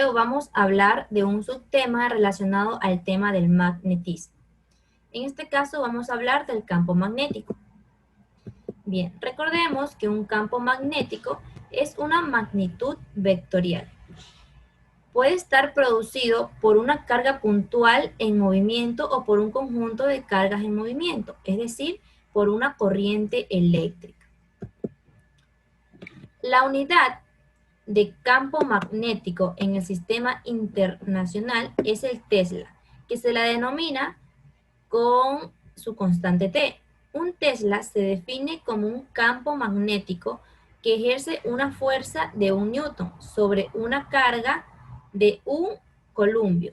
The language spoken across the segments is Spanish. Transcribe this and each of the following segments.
video vamos a hablar de un subtema relacionado al tema del magnetismo. En este caso vamos a hablar del campo magnético. Bien, recordemos que un campo magnético es una magnitud vectorial. Puede estar producido por una carga puntual en movimiento o por un conjunto de cargas en movimiento, es decir, por una corriente eléctrica. La unidad de campo magnético en el sistema internacional es el Tesla, que se la denomina con su constante T. Un Tesla se define como un campo magnético que ejerce una fuerza de 1 newton sobre una carga de 1 columbio,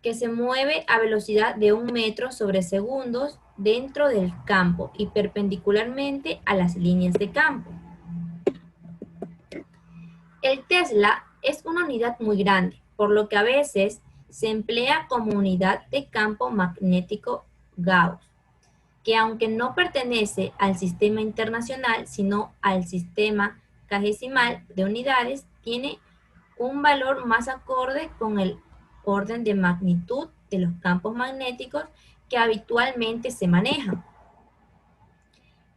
que se mueve a velocidad de 1 metro sobre segundos dentro del campo y perpendicularmente a las líneas de campo. El Tesla es una unidad muy grande, por lo que a veces se emplea como unidad de campo magnético Gauss, que aunque no pertenece al sistema internacional, sino al sistema cagesimal de unidades, tiene un valor más acorde con el orden de magnitud de los campos magnéticos que habitualmente se manejan.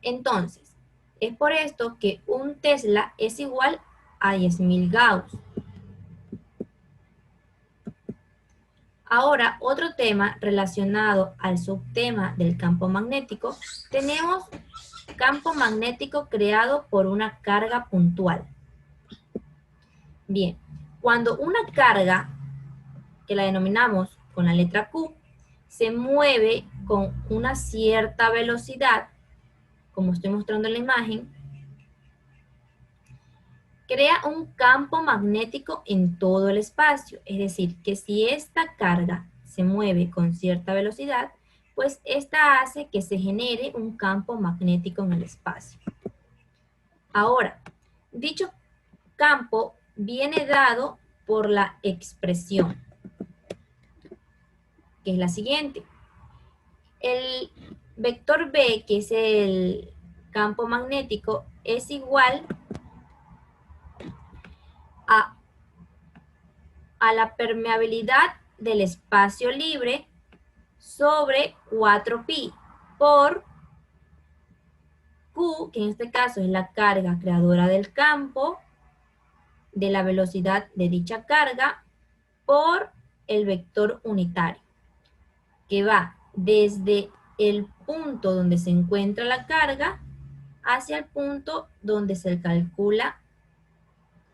Entonces, es por esto que un Tesla es igual a 10.000 Gauss. Ahora, otro tema relacionado al subtema del campo magnético, tenemos campo magnético creado por una carga puntual. Bien, cuando una carga, que la denominamos con la letra Q, se mueve con una cierta velocidad, como estoy mostrando en la imagen, crea un campo magnético en todo el espacio. Es decir, que si esta carga se mueve con cierta velocidad, pues esta hace que se genere un campo magnético en el espacio. Ahora, dicho campo viene dado por la expresión, que es la siguiente. El vector B, que es el campo magnético, es igual a la permeabilidad del espacio libre sobre 4pi por Q, que en este caso es la carga creadora del campo, de la velocidad de dicha carga, por el vector unitario, que va desde el punto donde se encuentra la carga hacia el punto donde se calcula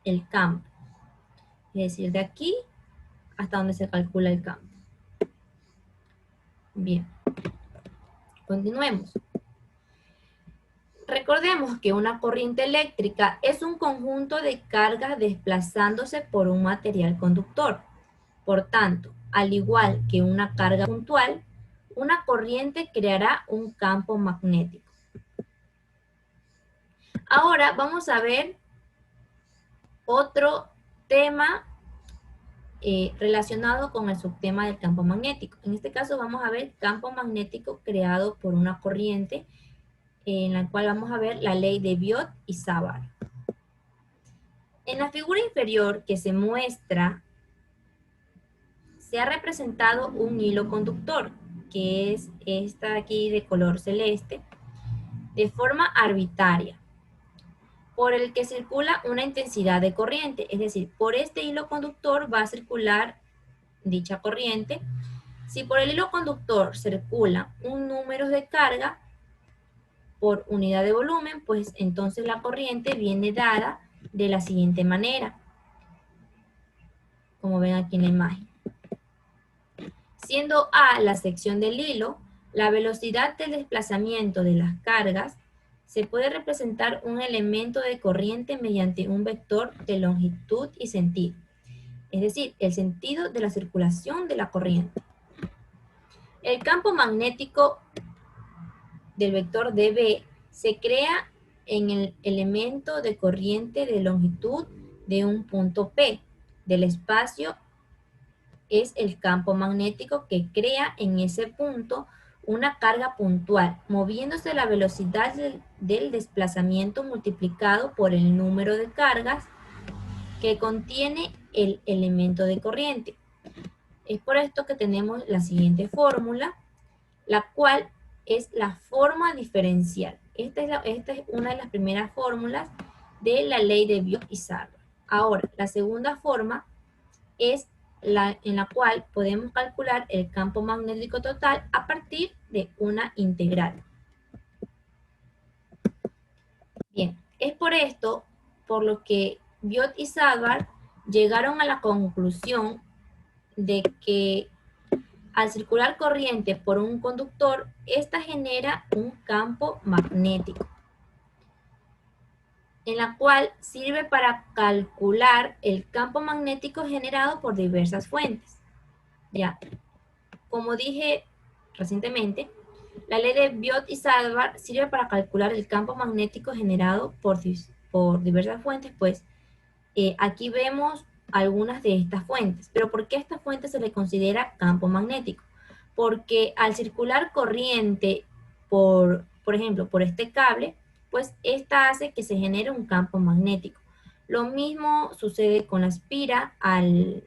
el campo. Es decir, de aquí hasta donde se calcula el campo. Bien, continuemos. Recordemos que una corriente eléctrica es un conjunto de cargas desplazándose por un material conductor. Por tanto, al igual que una carga puntual, una corriente creará un campo magnético. Ahora vamos a ver otro tema relacionado con el subtema del campo magnético. En este caso vamos a ver campo magnético creado por una corriente, en la cual vamos a ver la ley de Biot y Savart. En la figura inferior que se muestra, se ha representado un hilo conductor, que es esta de aquí de color celeste, de forma arbitraria, por el que circula una intensidad de corriente. Es decir, por este hilo conductor va a circular dicha corriente. Si por el hilo conductor circula un número de carga por unidad de volumen, pues entonces la corriente viene dada de la siguiente manera, como ven aquí en la imagen. Siendo A la sección del hilo, la velocidad del desplazamiento de las cargas, se puede representar un elemento de corriente mediante un vector de longitud y sentido. Es decir, el sentido de la circulación de la corriente. El campo magnético del vector dB se crea en el elemento de corriente de longitud de un punto P del espacio. Es el campo magnético que crea en ese punto una carga puntual, moviéndose la velocidad del desplazamiento multiplicado por el número de cargas que contiene el elemento de corriente. Es por esto que tenemos la siguiente fórmula, la cual es la forma diferencial. Esta es una de las primeras fórmulas de la ley de Biot y Savart. Ahora, la segunda forma es en la cual podemos calcular el campo magnético total a partir de una integral. Bien, es por esto por lo que Biot y Savart llegaron a la conclusión de que al circular corriente por un conductor, esta genera un campo magnético, en la cual sirve para calcular el campo magnético generado por diversas fuentes. Ya, como dije recientemente, la ley de Biot y Savart sirve para calcular el campo magnético generado por diversas fuentes, pues aquí vemos algunas de estas fuentes. Pero ¿por qué a esta fuente se le considera campo magnético? Porque al circular corriente por ejemplo, por este cable, pues esta hace que se genere un campo magnético. Lo mismo sucede con la espira al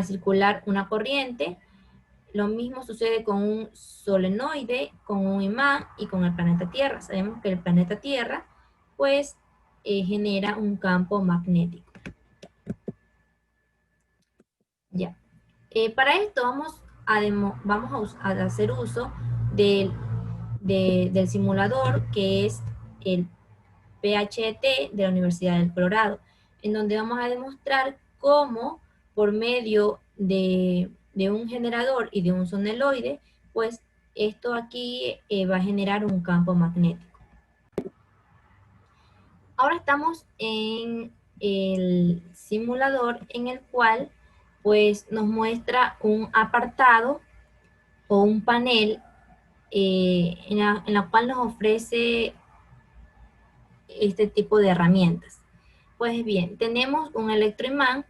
circular una corriente. Lo mismo sucede con un solenoide, con un imán y con el planeta Tierra. Sabemos que el planeta Tierra, pues, genera un campo magnético. Ya. Para esto vamos a hacer uso del simulador, que es el PHT de la Universidad del Colorado, en donde vamos a demostrar cómo por medio de un generador y de un soleноide, pues esto aquí va a generar un campo magnético. Ahora estamos en el simulador en el cual pues nos muestra un apartado o un panel en la cual nos ofrece este tipo de herramientas. Pues bien, tenemos un electroimán,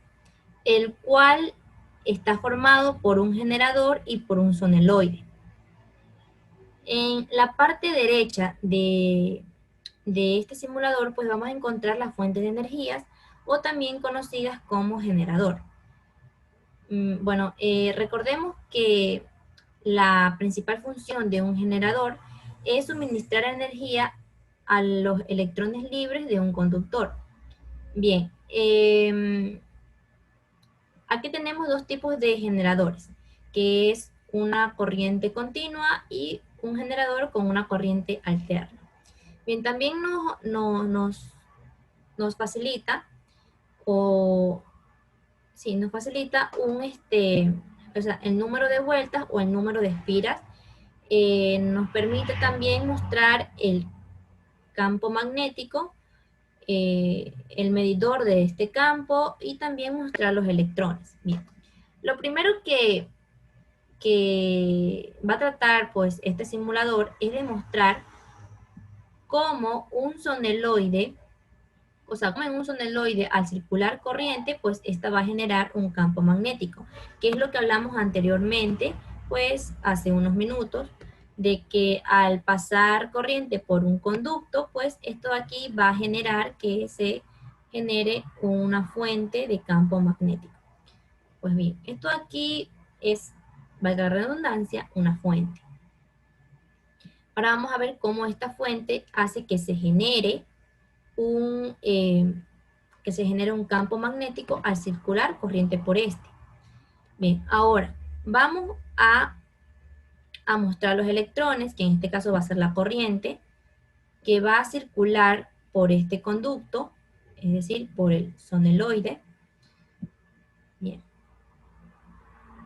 el cual está formado por un generador y por un soleноide. En la parte derecha de este simulador, pues vamos a encontrar las fuentes de energías, o también conocidas como generador. Bueno, recordemos que la principal función de un generador es suministrar energía a los electrones libres de un conductor. Bien, aquí tenemos dos tipos de generadores, que es una corriente continua y un generador con una corriente alterna. Bien, también nos facilita nos facilita el número de vueltas o el número de espiras. Nos permite también mostrar el campo magnético, el medidor de este campo y también mostrar los electrones. Bien, lo primero que va a tratar pues este simulador es demostrar cómo un soleноide, o sea, como en un soleноide al circular corriente, pues esta va a generar un campo magnético, que es lo que hablamos anteriormente, pues hace unos minutos, de que al pasar corriente por un conducto, pues esto aquí va a generar que se genere una fuente de campo magnético. Pues bien, esto aquí es, valga la redundancia, una fuente. Ahora vamos a ver cómo esta fuente hace que se genere un campo magnético al circular corriente por este. Bien, ahora vamos a mostrar los electrones, que en este caso va a ser la corriente, que va a circular por este conducto, es decir, por el soleноide. Bien,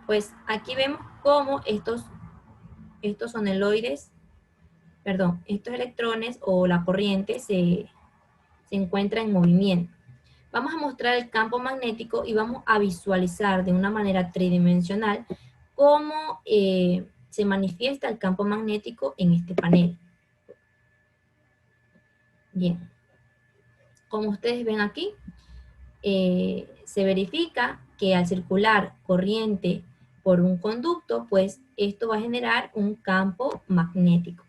pues aquí vemos cómo estos electrones o la corriente se encuentra en movimiento. Vamos a mostrar el campo magnético y vamos a visualizar de una manera tridimensional cómo se manifiesta el campo magnético en este panel. Bien, como ustedes ven aquí, se verifica que al circular corriente por un conducto, pues esto va a generar un campo magnético.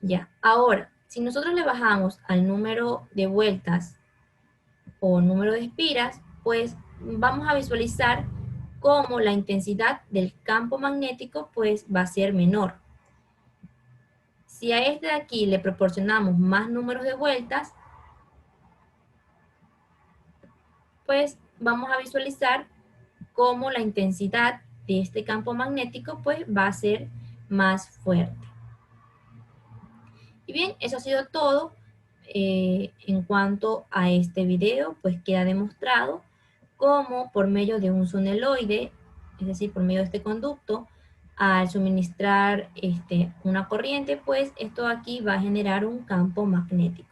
Ya, ahora, si nosotros le bajamos al número de vueltas o número de espiras, pues vamos a visualizar cómo la intensidad del campo magnético pues va a ser menor. Si a este de aquí le proporcionamos más números de vueltas, pues vamos a visualizar cómo la intensidad de este campo magnético pues va a ser más fuerte. Y bien, eso ha sido todo en cuanto a este video, pues queda demostrado cómo por medio de un sonoeloide, es decir, por medio de este conducto, al suministrar una corriente, pues esto aquí va a generar un campo magnético.